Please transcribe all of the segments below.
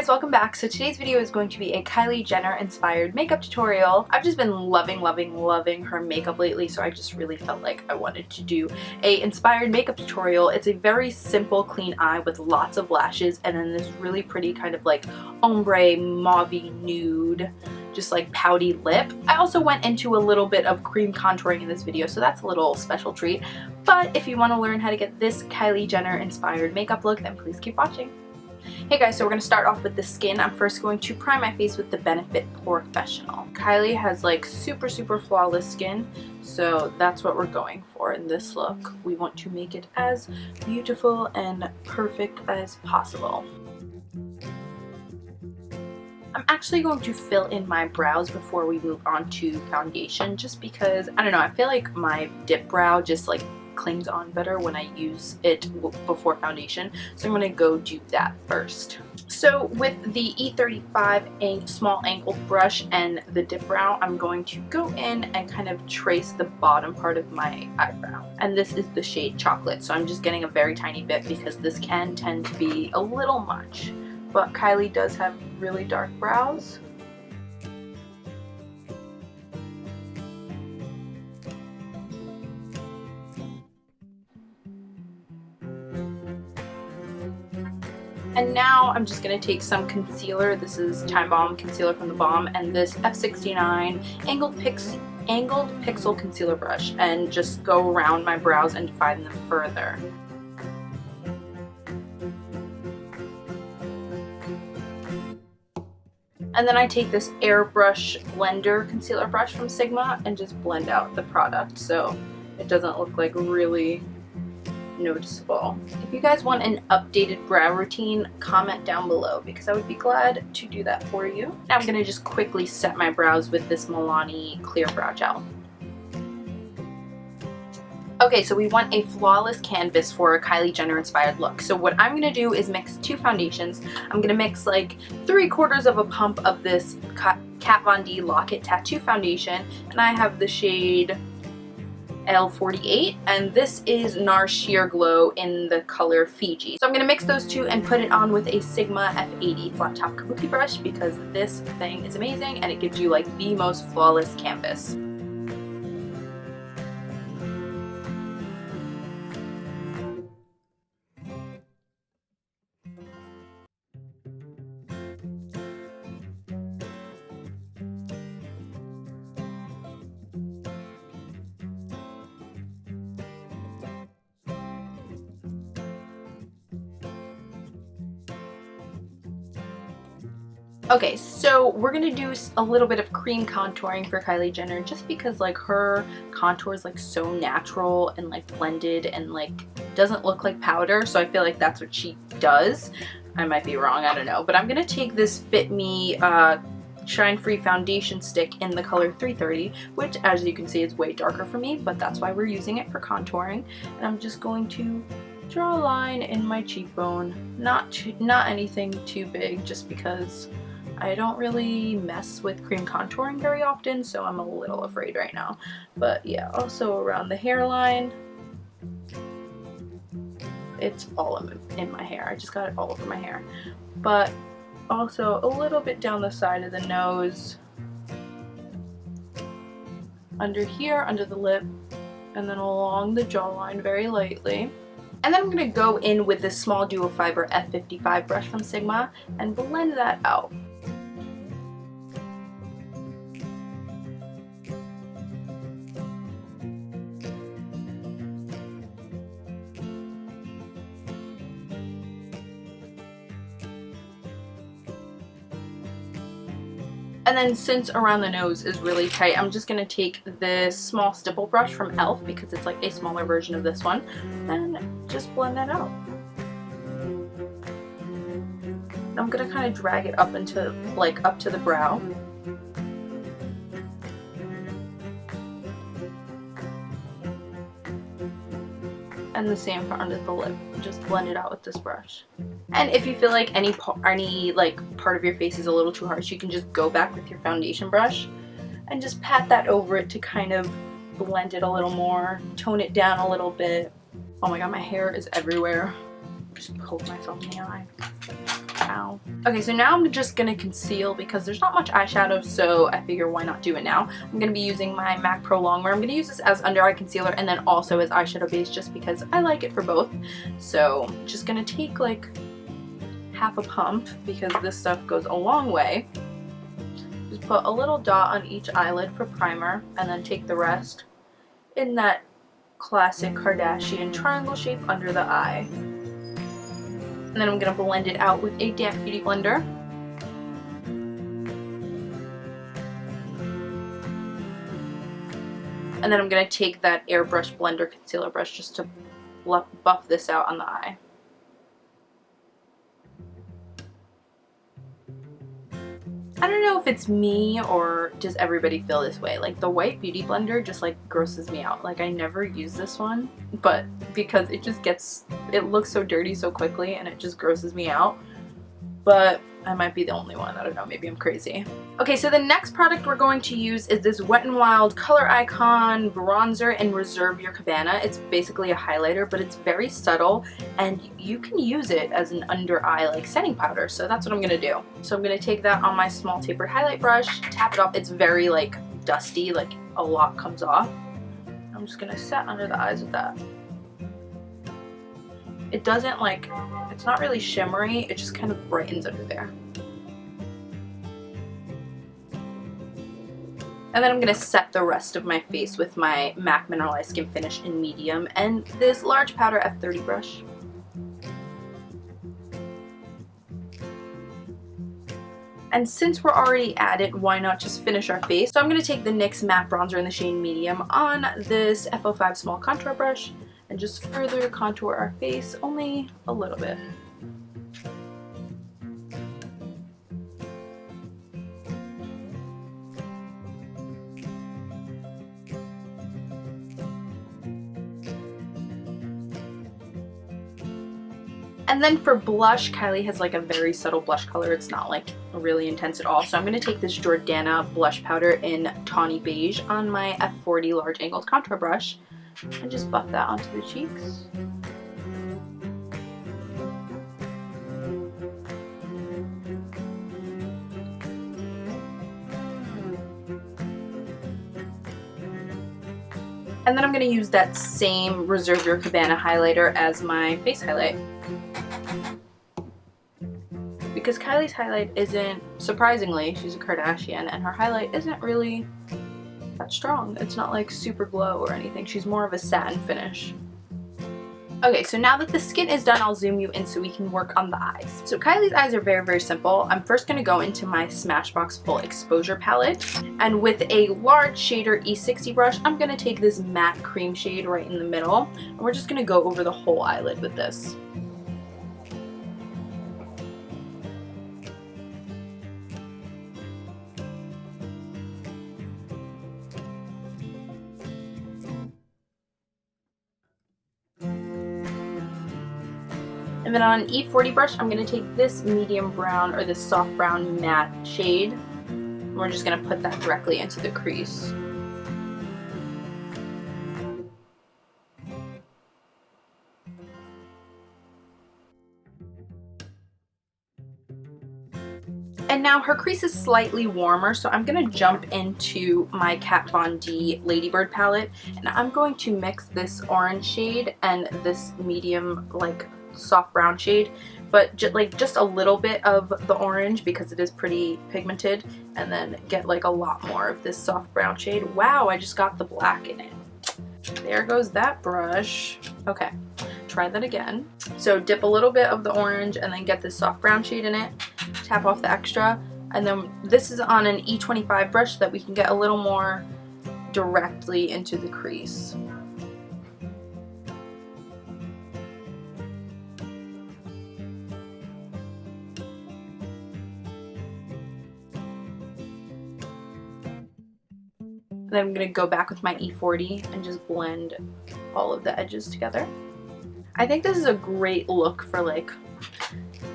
guys, welcome back. So today's video is going to be a Kylie Jenner inspired makeup tutorial. I've just been loving her makeup lately, so I just really felt like I wanted to do a inspired makeup tutorial. It's a very simple, clean eye with lots of lashes and then this really pretty kind of like ombre mauve nude, just like pouty lip. I also went into a little bit of cream contouring in this video, so that's a little special treat. But if you want to learn how to get this Kylie Jenner inspired makeup look, then please keep watching. Hey guys, so we're going to start off with the skin. I'm first going to prime my face with the Benefit POREfessional. Kylie has like super flawless skin, so that's what we're going for in this look. We want to make it as beautiful and perfect as possible. I'm actually going to fill in my brows before we move on to foundation, just because, I don't know, I feel like my DipBrow just like clings on better when I use it before foundation, so I'm going to go do that first. So with the E35 small angled brush and the DipBrow, I'm going to go in and kind of trace the bottom part of my eyebrow, and this is the shade Chocolate, so I'm just getting a very tiny bit because this can tend to be a little much, but Kylie does have really dark brows. And now I'm just going to take some concealer. This is Time Balm concealer from the Balm, and this F69 angled pixel concealer brush, and just go around my brows and define them further. And then I take this airbrush blender concealer brush from Sigma and just blend out the product so it doesn't look like really noticeable. If you guys want an updated brow routine, comment down below because I would be glad to do that for you. Now I'm going to just quickly set my brows with this Milani clear brow gel. Okay, so we want a flawless canvas for a Kylie Jenner inspired look. So what I'm going to do is mix two foundations. I'm going to mix like 3/4 of a pump of this Kat Von D Lock-It Tattoo foundation, and I have the shade L48, and this is NARS Sheer Glow in the color Fiji. So I'm going to mix those two and put it on with a Sigma F80 flat top kabuki brush because this thing is amazing and it gives you like the most flawless canvas. Okay, so we're gonna do a little bit of cream contouring for Kylie Jenner just because like her contour is like so natural and like blended and like doesn't look like powder, so I feel like that's what she does. I might be wrong, I don't know, but I'm gonna take this Fit Me Shine Free foundation stick in the color 330, which as you can see is way darker for me, but that's why we're using it for contouring, and I'm just going to draw a line in my cheekbone. Not anything too big, just because I don't really mess with cream contouring very often, so I'm a little afraid right now. But yeah, also around the hairline. It's all in my hair. I just got it all over my hair. But also a little bit down the side of the nose. Under here, under the lip, and then along the jawline very lightly. And then I'm going to go in with this small duo fiber F55 brush from Sigma and blend that out. And then since around the nose is really tight, I'm just going to take this small stipple brush from e.l.f. because it's like a smaller version of this one, and just blend that out. I'm going to kind of drag it up into like up to the brow. And the same for under the lip. Just blend it out with this brush. And if you feel like any part of your face is a little too harsh, you can just go back with your foundation brush and just pat that over it to kind of blend it a little more, tone it down a little bit. Oh my god, my hair is everywhere. Just poke myself in the eye. Ow. Okay, so now I'm just gonna conceal because there's not much eyeshadow, so I figure why not do it now. I'm gonna be using my MAC Pro Longwear. I'm gonna use this as under eye concealer and then also as eyeshadow base just because I like it for both. So just gonna take like half a pump because this stuff goes a long way. Just put a little dot on each eyelid for primer and then take the rest in that classic Kardashian triangle shape under the eye. And then I'm going to blend it out with a damp beauty blender. And then I'm going to take that airbrush blender concealer brush just to buff this out on the eye. I don't know if it's me or does everybody feel this way. Like the white beauty blender just like grosses me out. Like I never use this one, but because it just it looks so dirty so quickly and it just grosses me out. But I might be the only one. I don't know, maybe I'm crazy. Okay, so the next product we're going to use is this Wet n Wild Color Icon Bronzer in Reserve Your Cabana. It's basically a highlighter, but it's very subtle and you can use it as an under eye like setting powder. So that's what I'm gonna do. So I'm gonna take that on my small tapered highlight brush, tap it off. It's very like dusty, like a lot comes off. I'm just gonna set under the eyes with that. It doesn't like, it's not really shimmery, it just kind of brightens under there. And then I'm going to set the rest of my face with my MAC Mineralize Skin Finish in medium and this large powder F30 brush. And since we're already at it, why not just finish our face? So I'm going to take the NYX Matte Bronzer in the shade Medium on this F05 Small Contour Brush and just further contour our face only a little bit. And then for blush, Kylie has like a very subtle blush color. It's not like really intense at all. So I'm going to take this Jordana blush powder in Tawny Beige on my F40 large angled contour brush and just buff that onto the cheeks. And then I'm going to use that same Reserve Your Cabana highlighter as my face highlight. Because Kylie's highlight isn't, surprisingly, she's a Kardashian, and her highlight isn't really that strong. It's not like super glow or anything. She's more of a satin finish. Okay, so now that the skin is done, I'll zoom you in so we can work on the eyes. So Kylie's eyes are very, very simple. I'm first going to go into my Smashbox Full Exposure palette, and with a large shader E60 brush, I'm going to take this matte cream shade right in the middle, and we're just going to go over the whole eyelid with this. And then on an E40 brush, I'm going to take this medium brown or this soft brown matte shade. And we're just going to put that directly into the crease. And now her crease is slightly warmer, so I'm going to jump into my Kat Von D Ladybird palette. And I'm going to mix this orange shade and this medium like soft brown shade, but just a little bit of the orange because it is pretty pigmented, and then get like a lot more of this soft brown shade. Wow, I just got the black in it. There goes that brush. Okay, try that again. So dip a little bit of the orange and then get this soft brown shade in it, tap off the extra, and then this is on an E25 brush so that we can get a little more directly into the crease. Then I'm going to go back with my E40 and just blend all of the edges together. I think this is a great look for like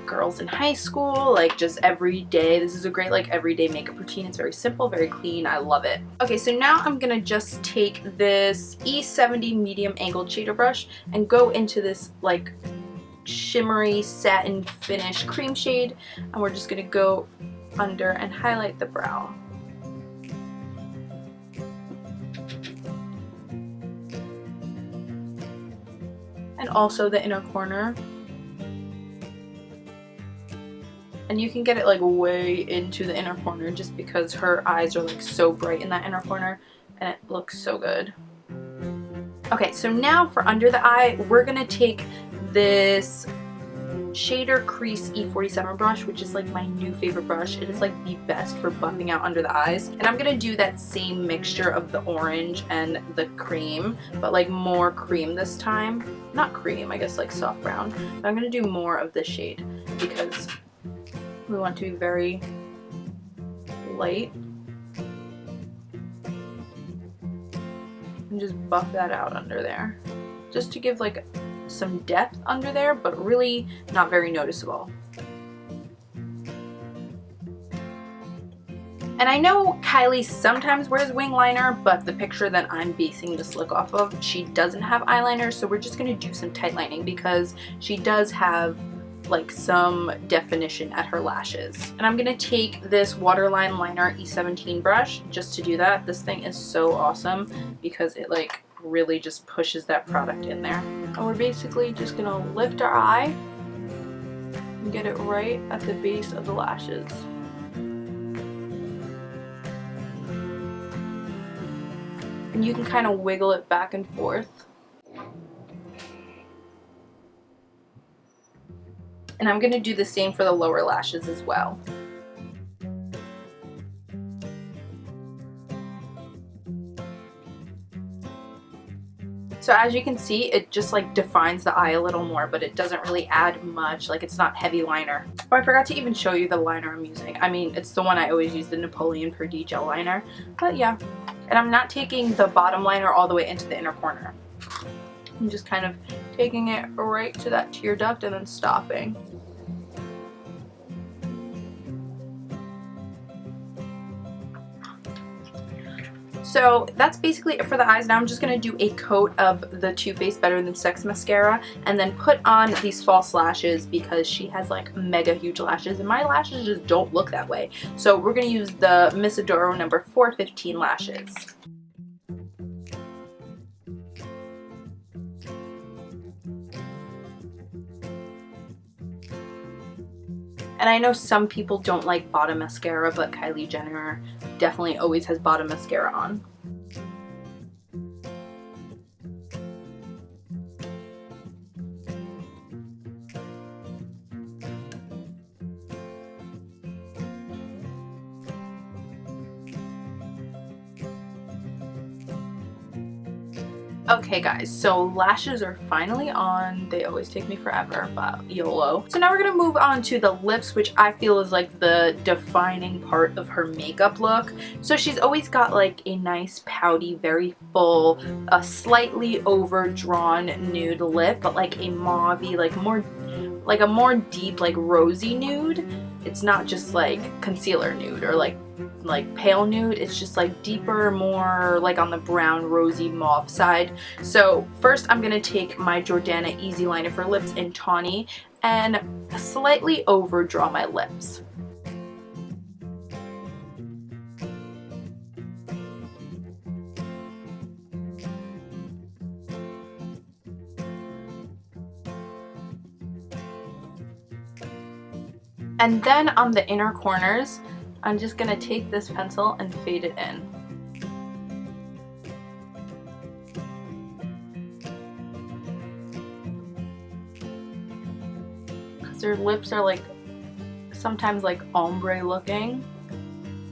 girls in high school, like just every day. This is a great like everyday makeup routine. It's very simple, very clean. I love it. Okay, so now I'm going to just take this E70 medium angled shader brush and go into this like shimmery satin finish cream shade, and we're just going to go under and highlight the brow. And also the inner corner. And you can get it like way into the inner corner just because her eyes are like so bright in that inner corner, and it looks so good. Okay, so now for under the eye, we're gonna take this Shader Crease E47 brush, which is like my new favorite brush. It is like the best for buffing out under the eyes. And I'm gonna do that same mixture of the orange and the cream, but like more cream this time. Not cream, I guess like soft brown. But I'm gonna do more of this shade because we want to be very light. And just buff that out under there. Just to give like some depth under there, but really not very noticeable. And I know Kylie sometimes wears wing liner, but the picture that I'm basing this look off of, she doesn't have eyeliner, so we're just gonna do some tight lining because she does have like some definition at her lashes. And I'm gonna take this Waterline Liner E17 brush just to do that. This thing is so awesome because it like really just pushes that product in there. And we're basically just gonna lift our eye and get it right at the base of the lashes. And you can kind of wiggle it back and forth. And I'm going to do the same for the lower lashes as well. So as you can see, it just like defines the eye a little more, but it doesn't really add much. Like it's not heavy liner. Oh, I forgot to even show you the liner I'm using. I mean, it's the one I always use, the Napoleon Perdis gel liner. But yeah. And I'm not taking the bottom liner all the way into the inner corner. I'm just kind of taking it right to that tear duct and then stopping. So that's basically it for the eyes. Now I'm just going to do a coat of the Too Faced Better Than Sex mascara and then put on these false lashes because she has like mega huge lashes and my lashes just don't look that way. So we're going to use the Miss Adoro number 415 lashes. And I know some people don't like bottom mascara, but Kylie Jenner definitely always has bottom mascara on. Okay guys, so lashes are finally on. They always take me forever, but YOLO. So now we're gonna move on to the lips, which I feel is like the defining part of her makeup look. So she's always got like a nice pouty, very full, slightly overdrawn nude lip, but like a mauvey, like a more deep, like rosy nude. It's not just like concealer nude or like pale nude. It's just like deeper, more like on the brown rosy mauve side. So first I'm gonna take my Jordana Easy Liner for Lips in Tawny and slightly overdraw my lips. And then on the inner corners, I'm just going to take this pencil and fade it in. Because their lips are like, sometimes like ombre looking.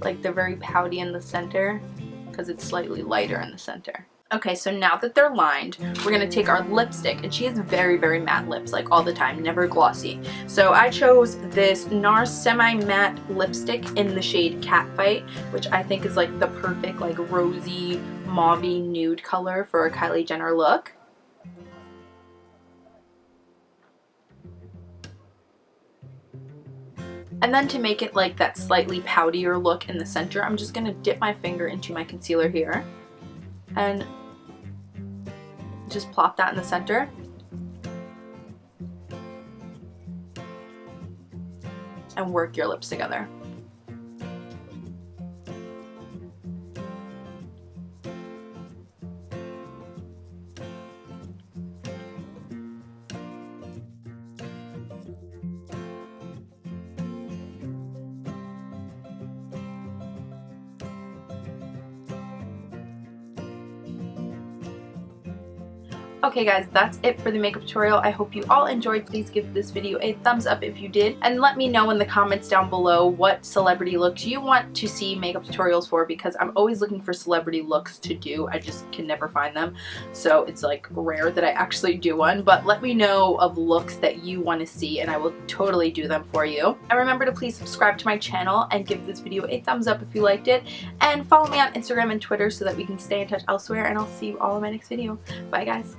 Like they're very pouty in the center because it's slightly lighter in the center. Okay, so now that they're lined, we're going to take our lipstick, and she has very, very matte lips, like all the time, never glossy. So I chose this NARS semi-matte lipstick in the shade Catfight, which I think is like the perfect like rosy, mauvey nude color for a Kylie Jenner look. And then to make it like that slightly poutier look in the center, I'm just going to dip my finger into my concealer here and just plop that in the center. and work your lips together. Okay guys, that's it for the makeup tutorial. I hope you all enjoyed. Please give this video a thumbs up if you did, and let me know in the comments down below what celebrity looks you want to see makeup tutorials for, because I'm always looking for celebrity looks to do. I just can never find them, so it's like rare that I actually do one. But let me know of looks that you want to see and I will totally do them for you. And remember to please subscribe to my channel and give this video a thumbs up if you liked it, and follow me on Instagram and Twitter so that we can stay in touch elsewhere, and I'll see you all in my next video. Bye guys.